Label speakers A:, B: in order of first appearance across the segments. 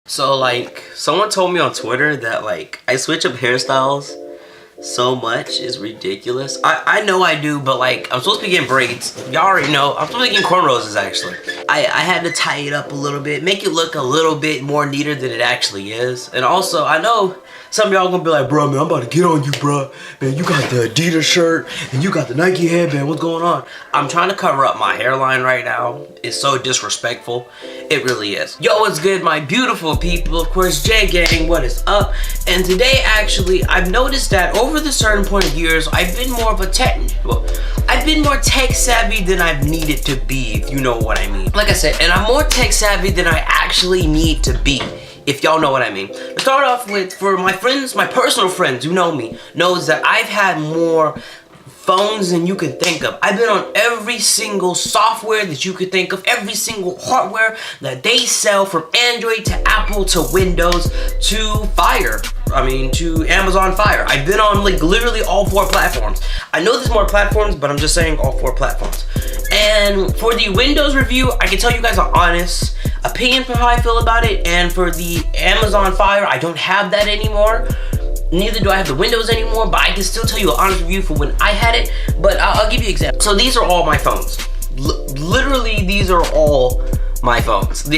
A: So like, someone told me on Twitter that like I switch up hairstyles so much is ridiculous. I know I do, but like I'm supposed to be getting braids. Y'all already know. I'm supposed to be getting cornrows actually. I had to tie it up a little bit, make it look a little bit more neater than it actually is. And also, I know some of y'all gonna be like, bro, man, I'm about to get on you, bro. Man, you got the Adidas shirt and you got the Nike headband. What's going on? I'm trying to cover up my hairline right now. It's so disrespectful. It really is. Yo, what's good, my beautiful people? Of course, J Gang, what is up? And today, actually, I've noticed that over the certain point of years, I've been more tech savvy than I've needed to be, if you know what I mean. Like I said, and I'm more tech savvy than I actually need to be, if y'all know what I mean. To start off with, for my friends, my personal friends who know me, knows that I've had more phones than you can think of. I've been on every single software that you could think of, every single hardware that they sell, from Android to Apple to Windows to Fire. To Amazon Fire. I've been on like literally all 4 platforms. I know there's more platforms, but I'm just saying all 4 platforms. And for the Windows review, I can tell you guys an honest opinion for how I feel about it. And for the Amazon Fire, I don't have that anymore. Neither do I have the Windows anymore, but I can still tell you an honest review for when I had it. But I'll give you examples. So these are all my phones. Literally, these are all my phones.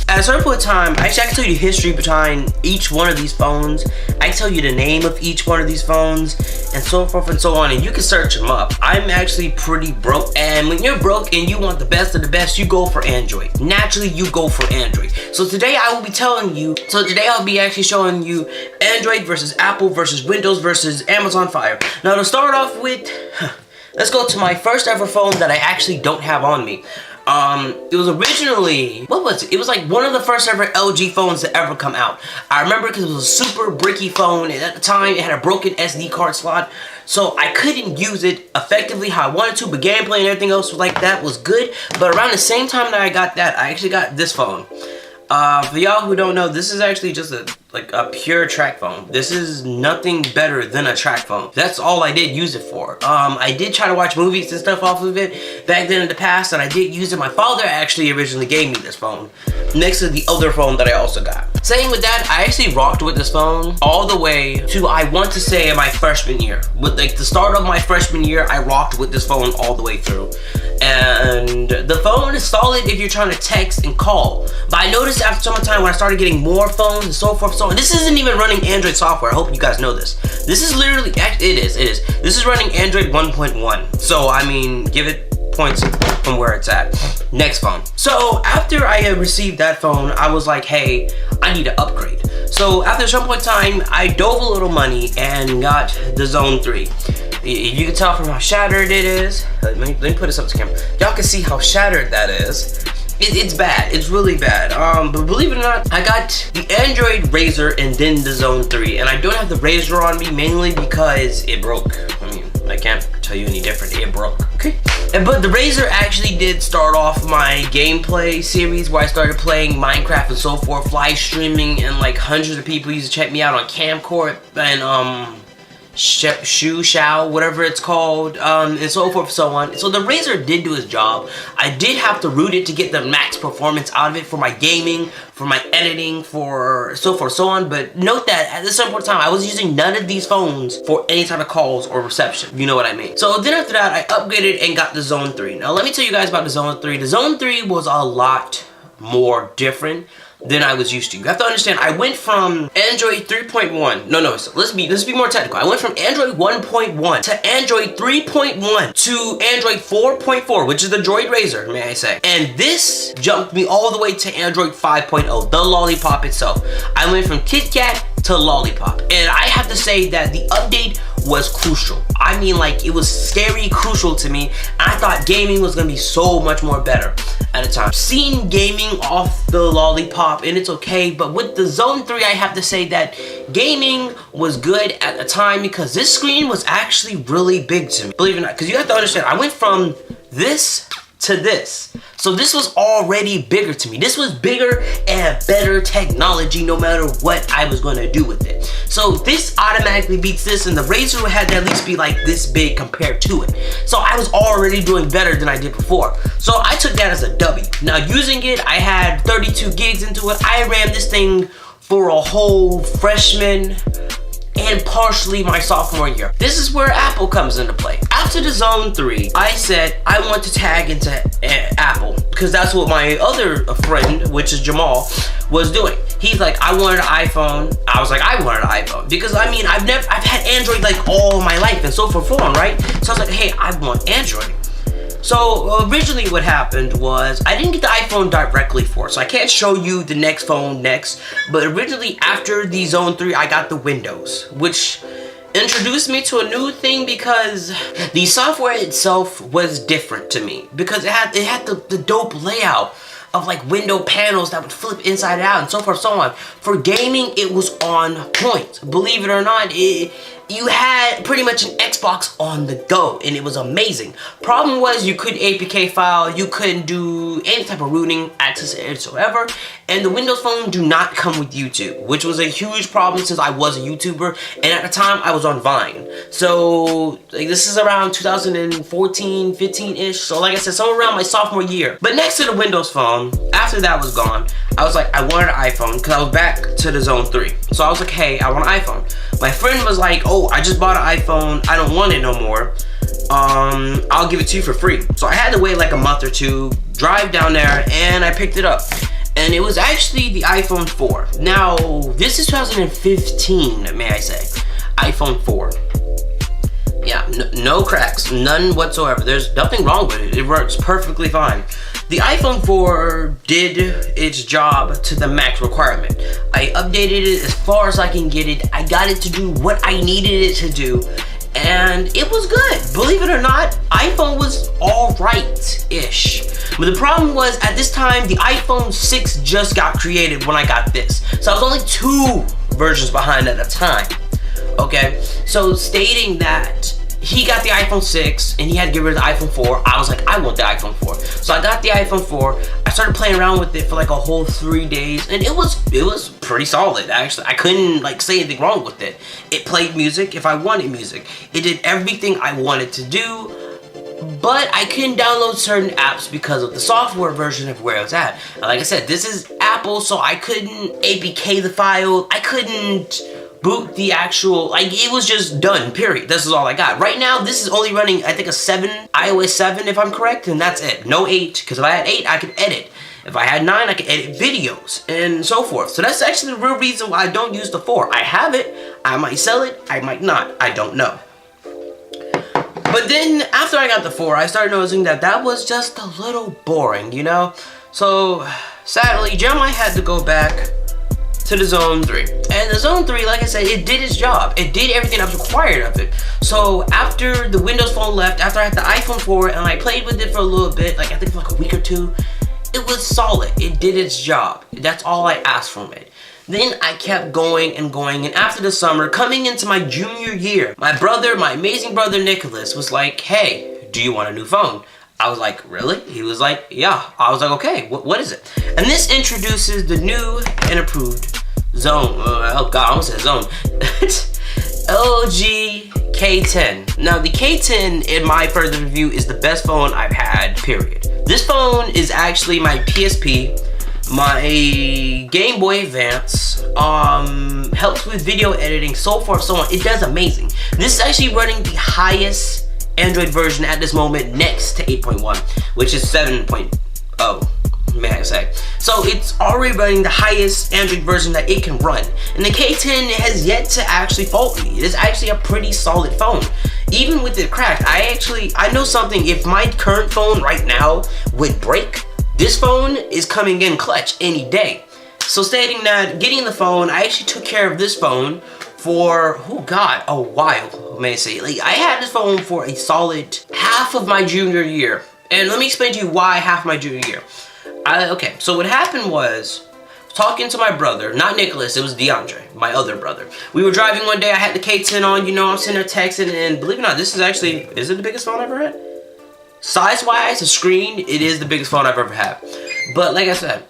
A: At a certain point in time, actually I can tell you the history behind each one of these phones. I can tell you the name of each one of these phones, and so forth and so on, and you can search them up. I'm actually pretty broke, and when you're broke and you want the best of the best, you go for Android. Naturally, you go for Android. So today I'll be actually showing you Android versus Apple versus Windows versus Amazon Fire. Now to start off with, let's go to my first ever phone that I actually don't have on me. It was originally, what was it? It was like one of the first ever LG phones to ever come out. I remember because it was a super bricky phone, and at the time it had a broken SD card slot, so I couldn't use it effectively how I wanted to, but gameplay and everything else was like that was good. But around the same time that I got that, I actually got this phone. For y'all who don't know, this is actually just a pure track phone. This is nothing better than a track phone. That's all I did use it for. I did try to watch movies and stuff off of it back then in the past, and I did use it. My father actually originally gave me this phone next to the other phone that I also got. Saying with that, I actually rocked with this phone all the way to, I want to say, my freshman year. With like the start of my freshman year, I rocked with this phone all the way through. And the phone is solid if you're trying to text and call. But I noticed after some time when I started getting more phones and so forth, and this isn't even running Android software. I hope you guys know this. This is literally, it is. This is running Android 1.1. So, I mean, give it points from where it's at. Next phone. So, after I had received that phone, I was like, hey, I need to upgrade. So, after some point in time, I dove a little money and got the Zone 3. You can tell from how shattered it is. Let me put this up to camera. Y'all can see how shattered that is. It's bad. It's really bad. But believe it or not, I got the Android Razr and then the Zone 3. And I don't have the Razr on me mainly because it broke. I mean, I can't tell you any different. It broke. Okay. But the Razr actually did start off my gameplay series where I started playing Minecraft and so forth, live streaming, and like hundreds of people used to check me out on Camcord and Shao, whatever it's called, and so forth and so on. So the Razr did do its job. I did have to root it to get the max performance out of it for my gaming, for my editing, for so forth and so on. But note that at this point in time, I was using none of these phones for any type of calls or reception. You know what I mean? So then after that, I upgraded and got the Zone 3. Now let me tell you guys about the Zone 3. The Zone 3 was a lot more different than I was used to. You have to understand, I went from Android 3.1. No, so let's be more technical. I went from Android 1.1 to Android 3.1 to Android 4.4, which is the Droid Razr, may I say. And this jumped me all the way to Android 5.0, the Lollipop itself. I went from KitKat to Lollipop. And I have to say that the update was crucial. I mean, like, it was scary crucial to me. I thought gaming was gonna be so much more better at the time. Seeing gaming off the Lollipop, and it's okay, but with the Zone 3, I have to say that gaming was good at the time because this screen was actually really big to me. Believe it or not, because you have to understand, I went from this to this. So this was already bigger to me. This was bigger and better technology no matter what I was going to do with it. So this automatically beats this, and the Razr had to at least be like this big compared to it. So I was already doing better than I did before. So I took that as a W. Now using it, I had 32 gigs into it. I ran this thing for a whole freshman and partially my sophomore year. This is where Apple comes into play. After the Zone 3, I said I want to tag into Apple because that's what my other friend, which is Jamal, was doing. He's like, I wanted an iPhone. I was like, I wanted an iPhone because I mean, I've had Android like all my life and so forth, right? So I was like, hey, I want Android. So originally what happened was I didn't get the iPhone directly for it, so I can't show you the next phone next, but originally after the Zone 3 I got the Windows, which introduced me to a new thing because the software itself was different to me because it had the dope layout of like window panels that would flip inside out and so forth so on. For gaming, it was on point. Believe it or not, you had pretty much an Xbox on the go and it was amazing. Problem was you couldn't APK file, you couldn't do any type of rooting access whatsoever, and the Windows Phone do not come with YouTube, which was a huge problem since I was a YouTuber, and at the time I was on Vine. So like, this is around 2014, 15-ish, so like I said, somewhere around my sophomore year. But next to the Windows Phone, after that was gone, I was like, I wanted an iPhone because I was back to the Zone 3. So I was like, hey, I want an iPhone. My friend was like, oh, I just bought an iPhone, I don't want it no more. I'll give it to you for free. So I had to wait like a month or two, drive down there, and I picked it up. And it was actually the iPhone 4. Now, this is 2015, may I say. iPhone 4. Yeah, no cracks, none whatsoever. There's nothing wrong with it. It works perfectly fine. The iPhone 4 did its job to the max requirement. I updated it as far as I can get it. I got it to do what I needed it to do, and it was good. Believe it or not, iPhone was alright-ish. But the problem was, at this time, the iPhone 6 just got created when I got this. So I was only 2 versions behind at the time. Okay, so stating that he got the iPhone 6 and he had to get rid of the iPhone 4, I was like, I want the iPhone 4. So I got the iPhone 4. I started playing around with it for like a whole 3 days, and it was pretty solid actually. I couldn't like say anything wrong with it. It played music if I wanted music. It did everything I wanted to do. But I couldn't download certain apps because of the software version of where it was at. And like I said, this is Apple, so I couldn't APK the file. I couldn't boot the actual, like, it was just done, period. This is all I got. Right now, this is only running, I think, a 7, iOS 7, if I'm correct, and that's it. No 8, because if I had 8, I could edit. If I had 9, I could edit videos, and so forth. So that's actually the real reason why I don't use the 4. I have it, I might sell it, I might not, I don't know. But then, after I got the 4, I started noticing that that was just a little boring, you know? So, sadly, Jeremiah had to go back to the Zone 3. And the Zone 3, like I said, it did its job. It did everything that was required of it. So after the Windows Phone left, after I had the iPhone 4 and I played with it for a little bit, like I think for like a week or 2, it was solid. It did its job. That's all I asked from it. Then I kept going and going, and after the summer, coming into my junior year, my brother, my amazing brother Nicholas, was like, hey, do you want a new phone? I was like, really? He was like, yeah. I was like, okay, what is it? And this introduces the new and approved Zone, oh god, I almost said Zone, LG K10. Now the K10, in my further review, is the best phone I've had, period. This phone is actually my PSP, my Game Boy Advance, helps with video editing, so forth, so on. It does amazing. This is actually running the highest Android version at this moment, next to 8.1, which is 7.0. may I say. So it's already running the highest Android version that it can run. And the K10 has yet to actually fault me. It is actually a pretty solid phone. Even with it cracked, I know something. If my current phone right now would break, this phone is coming in clutch any day. So stating that, getting the phone, I actually took care of this phone for, oh god, a while, may I say. Like, I had this phone for a solid half of my junior year. And let me explain to you why half my junior year. Okay, so what happened was, talking to my brother, not Nicholas, it was DeAndre, my other brother. We were driving one day, I had the K10 on, you know, I'm sitting there texting, and believe it or not, this is actually, is it the biggest phone I ever had? Size-wise, the screen, it is the biggest phone I've ever had. But like I said,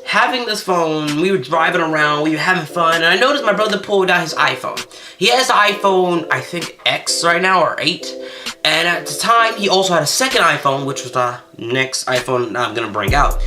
A: having this phone, we were driving around, we were having fun, and I noticed my brother pulled out his iPhone. He has the iPhone, I think X right now, or 8. And at the time, he also had a second iPhone, which was the next iPhone I'm gonna bring out.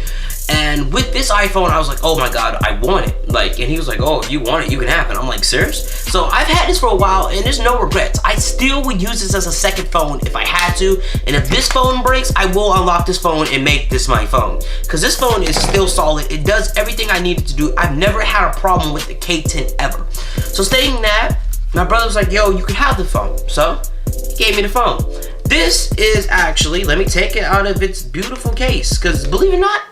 A: And with this iPhone, I was like, oh my god, I want it. Like, and he was like, oh, if you want it, you can have it. I'm like, serious? So I've had this for a while, and there's no regrets. I still would use this as a second phone if I had to. And if this phone breaks, I will unlock this phone and make this my phone. Because this phone is still solid. It does everything I needed to do. I've never had a problem with the K10 ever. So stating that, my brother was like, yo, you can have the phone. So he gave me the phone. This is actually, let me take it out of its beautiful case. Because believe it or not,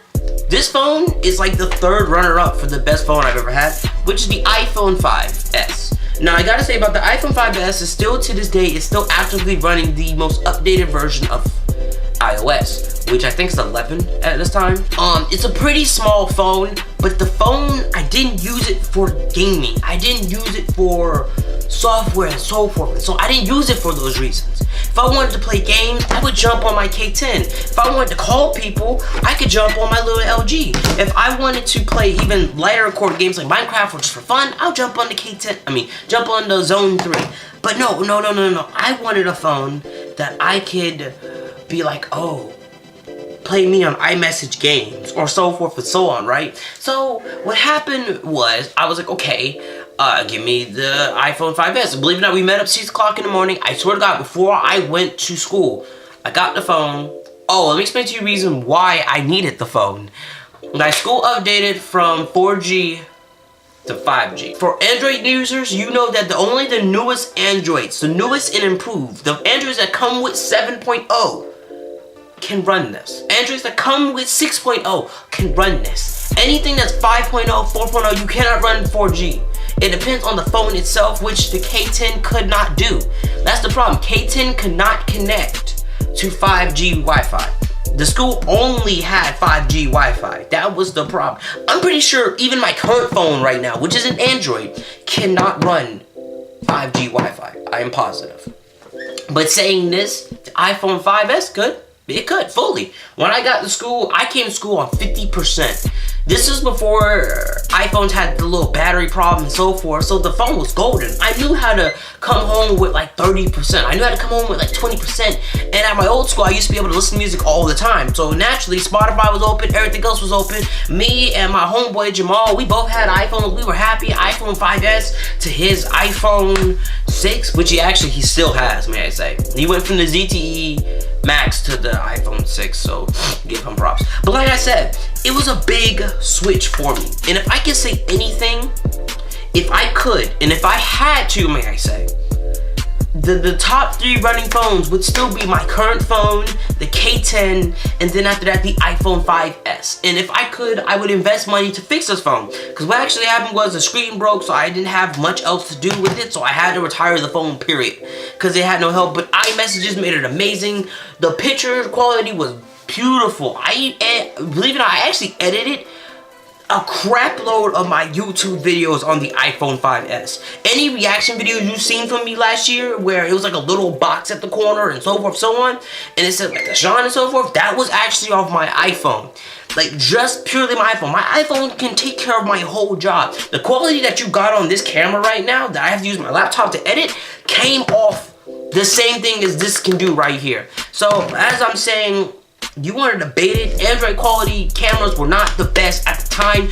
A: this phone is like the third runner-up for the best phone I've ever had, which is the iPhone 5S. Now, I gotta say about the iPhone 5S, is still to this day, it's still actively running the most updated version of iOS, which I think is 11 at this time. It's a pretty small phone, but the phone, I didn't use it for gaming. I didn't use it for software and so forth. So I didn't use it for those reasons. If I wanted to play games, I would jump on my K10. If I wanted to call people, I could jump on my little LG. If I wanted to play even lighter record games like Minecraft or just for fun, I'll jump on the K10. Jump on the Zone 3. But no. I wanted a phone that I could be like, oh, play me on iMessage games or so forth and so on, right? So what happened was, I was like, okay, give me the iPhone 5S. And believe it or not, we met up 6 o'clock in the morning. I swear to God, before I went to school, I got the phone. Oh, let me explain to you the reason why I needed the phone. My school updated from 4G to 5G. For Android users, you know that only the newest Androids, the newest and improved, the Androids that come with 7.0 can run this. Androids that come with 6.0 can run this. Anything that's 5.0, 4.0, you cannot run 4G. It depends on the phone itself, which the K10 could not do. That's the problem. K10 could not connect to 5G Wi-Fi. The school only had 5G Wi-Fi. That was the problem. I'm pretty sure even my current phone right now, which is an Android, cannot run 5G Wi-Fi. I am positive. But saying this, the iPhone 5S could. It could, fully. When I got to school, I came to school on 50%. This is before iPhones had the little battery problem and so forth, so the phone was golden. I knew how to come home with like 30%. I knew how to come home with like 20%. And at my old school, I used to be able to listen to music all the time. So naturally, Spotify was open, everything else was open. Me and my homeboy Jamal, we both had iPhones. We were happy. iPhone 5S to his iPhone 6, which he still has, may I say. He went from the ZTE Max to the iPhone 6, so give him props. But like I said, it was a big switch for me. And if I could say anything, if I could, and if I had to, may I say, the top 3 running phones would still be my current phone, the K10, and then after that, the iPhone 5S. And if I could, I would invest money to fix this phone. Because what actually happened was the screen broke, so I didn't have much else to do with it, so I had to retire the phone, period. Because it had no help, but iMessages made it amazing. The picture quality was beautiful. Believe it or not, I actually edited a crap load of my YouTube videos on the iPhone 5S. Any reaction videos you've seen from me last year where it was like a little box at the corner and so forth, so on, and it said like the Sean and so forth, that was actually off my iPhone. Like just purely my iPhone. My iPhone can take care of my whole job. The quality that you got on this camera right now that I have to use my laptop to edit came off the same thing as this can do right here. So as I'm saying, you want to debate it, Android quality cameras were not the best at the time,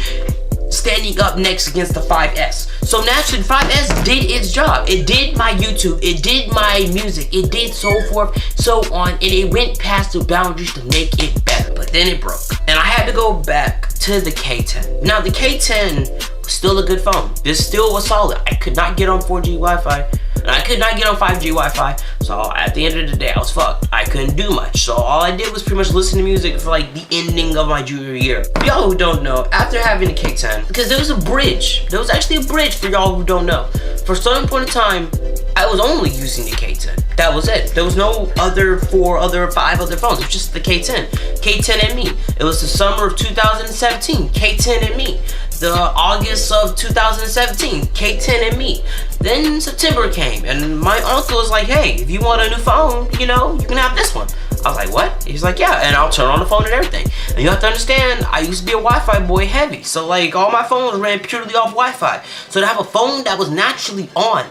A: standing up next against the 5S. So naturally, the 5S did its job. It did my YouTube, it did my music, it did so forth, so on, and it went past the boundaries to make it better. But then it broke, and I had to go back to the K10. Now, the K10 was still a good phone. This still was solid. I could not get on 4G Wi-Fi. And I could not get on 5G Wi-Fi, so at the end of the day, I was fucked. I couldn't do much, so all I did was pretty much listen to music for like the ending of my junior year. For y'all who don't know, after having a K10, because there was a bridge. There was actually a bridge for y'all who don't know. For a certain point in time, I was only using the K10. That was it. There was no other 5 other phones. It was just the K10. K10 and me. It was the summer of 2017. K10 and me. The August of 2017, K10 and me. Then September came, and my uncle was like, hey, if you want a new phone, you know, you can have this one. I was like, what? He's like, yeah, and I'll turn on the phone and everything. And you have to understand, I used to be a Wi-Fi boy heavy. So like all my phones ran purely off Wi-Fi. So to have a phone that was naturally on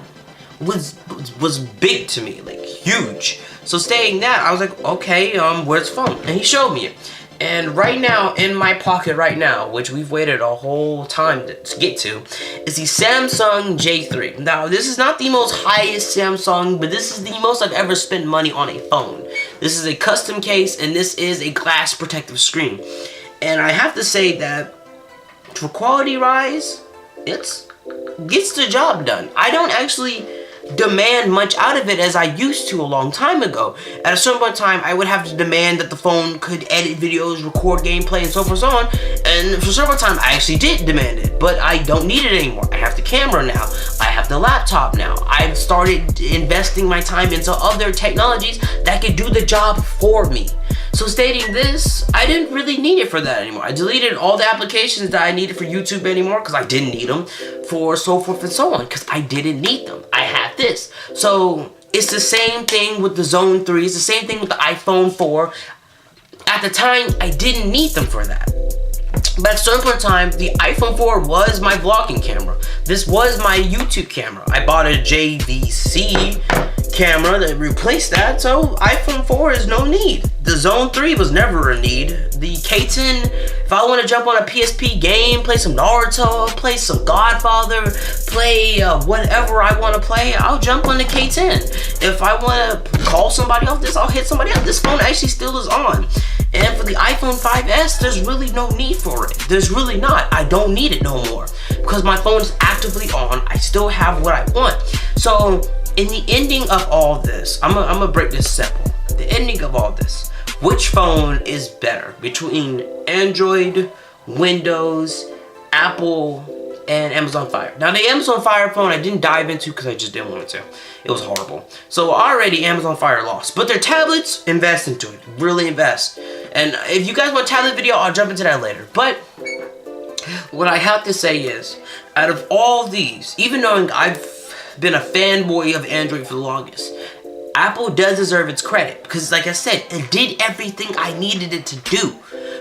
A: was big to me, like huge. So saying that, I was like, okay, where's the phone? And he showed me it. And right now, in my pocket right now, which we've waited a whole time to get to, is the Samsung J3. Now, this is not the most highest Samsung, but this is the most I've ever spent money on a phone. This is a custom case, and this is a glass protective screen. And I have to say that, for quality rise, it gets the job done. I don't actually demand much out of it as I used to a long time ago. At a certain point in time, I would have to demand that the phone could edit videos, record gameplay, and so forth and so on. And for several times, I actually did demand it, but I don't need it anymore. I have the camera now. I have the laptop now. I've started investing my time into other technologies that could do the job for me. So stating this, I didn't really need it for that anymore. I deleted all the applications that I needed for YouTube anymore because I didn't need them, for so forth and so on, because I didn't need them. I had this. So it's the same thing with the Zone 3. It's the same thing with the iPhone 4. At the time, I didn't need them for that. But at a certain point in time, the iPhone 4 was my vlogging camera. This was my YouTube camera. I bought a JVC camera that replaced that, so iPhone 4 is no need. The Zone 3 was never a need. The K10, if I want to jump on a PSP game, play some Naruto, play some Godfather, play whatever I want to play, I'll jump on the K10. If I want to call somebody off this, I'll hit somebody up. This phone actually still is on. And for the iPhone 5S, there's really no need for it. There's really not. I don't need it no more. Because my phone is actively on. I still have what I want. So, in the ending of all this, I'm gonna break this simple. The ending of all this, which phone is better between Android, Windows, Apple, and Amazon Fire? Now, the Amazon Fire phone I didn't dive into because I just didn't want to. It was horrible. So already Amazon Fire lost. But their tablets, invest into it. Really invest. And if you guys want a tablet video, I'll jump into that later. But what I have to say is, out of all these, even knowing I've been a fanboy of Android for the longest, Apple does deserve its credit. Because like I said, it did everything I needed it to do.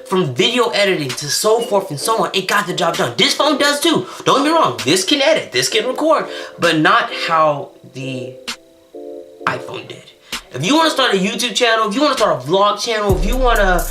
A: From video editing to so forth and so on, it got the job done. This phone does too. Don't get me wrong. This can edit. This can record. But not how the iPhone did. If you want to start a YouTube channel, if you want to start a vlog channel, if you want to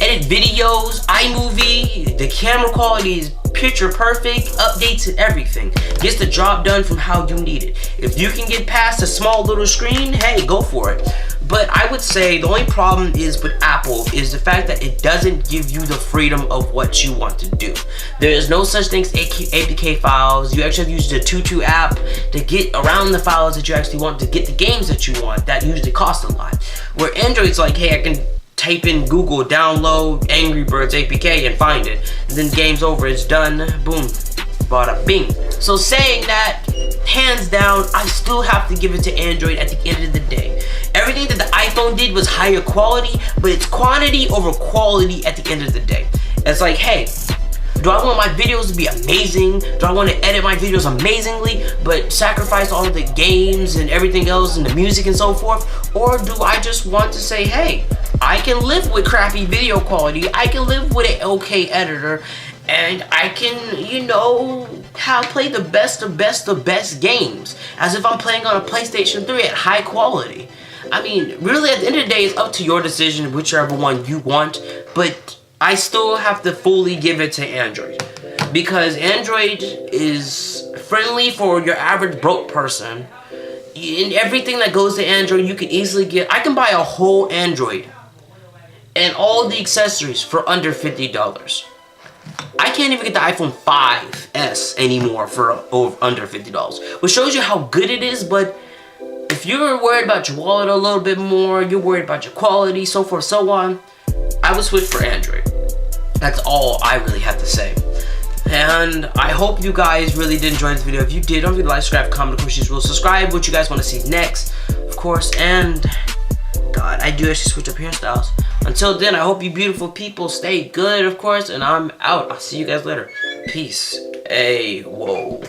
A: edit videos, iMovie, the camera quality is picture perfect, updates and everything. Gets the job done from how you need it. If you can get past a small little screen, hey, go for it. But I would say the only problem is with Apple is the fact that it doesn't give you the freedom of what you want to do. There is no such thing as APK files. You actually have to use the Tutu app to get around the files that you actually want to get the games that you want. That usually costs a lot. Where Android's like, hey, I can type in Google, download Angry Birds APK and find it. And then game's over, it's done, boom, bada bing. So saying that, hands down, I still have to give it to Android at the end of the day. Everything that the iPhone did was higher quality, but it's quantity over quality at the end of the day. It's like, hey, do I want my videos to be amazing? Do I want to edit my videos amazingly, but sacrifice all the games and everything else and the music and so forth? Or do I just want to say, hey, I can live with crappy video quality, I can live with an okay editor, and I can, you know, play the best of best games as if I'm playing on a PlayStation 3 at high quality. I mean, really at the end of the day, it's up to your decision, whichever one you want, but I still have to fully give it to Android. Because Android is friendly for your average broke person. In everything that goes to Android, you can easily get, I can buy a whole Android and all the accessories for under $50. I can't even get the iPhone 5S anymore for under $50, which shows you how good it is. But if you're worried about your wallet a little bit more, you're worried about your quality, so forth, so on, I would switch for Android. That's all I really have to say. And I hope you guys really did enjoy this video. If you did, don't forget to like, subscribe, comment, of course, you will subscribe what you guys want to see next, of course. And God, I do actually switch up hairstyles. Until then, I hope you beautiful people stay good, of course, and I'm out. I'll see you guys later. Peace. Hey, whoa.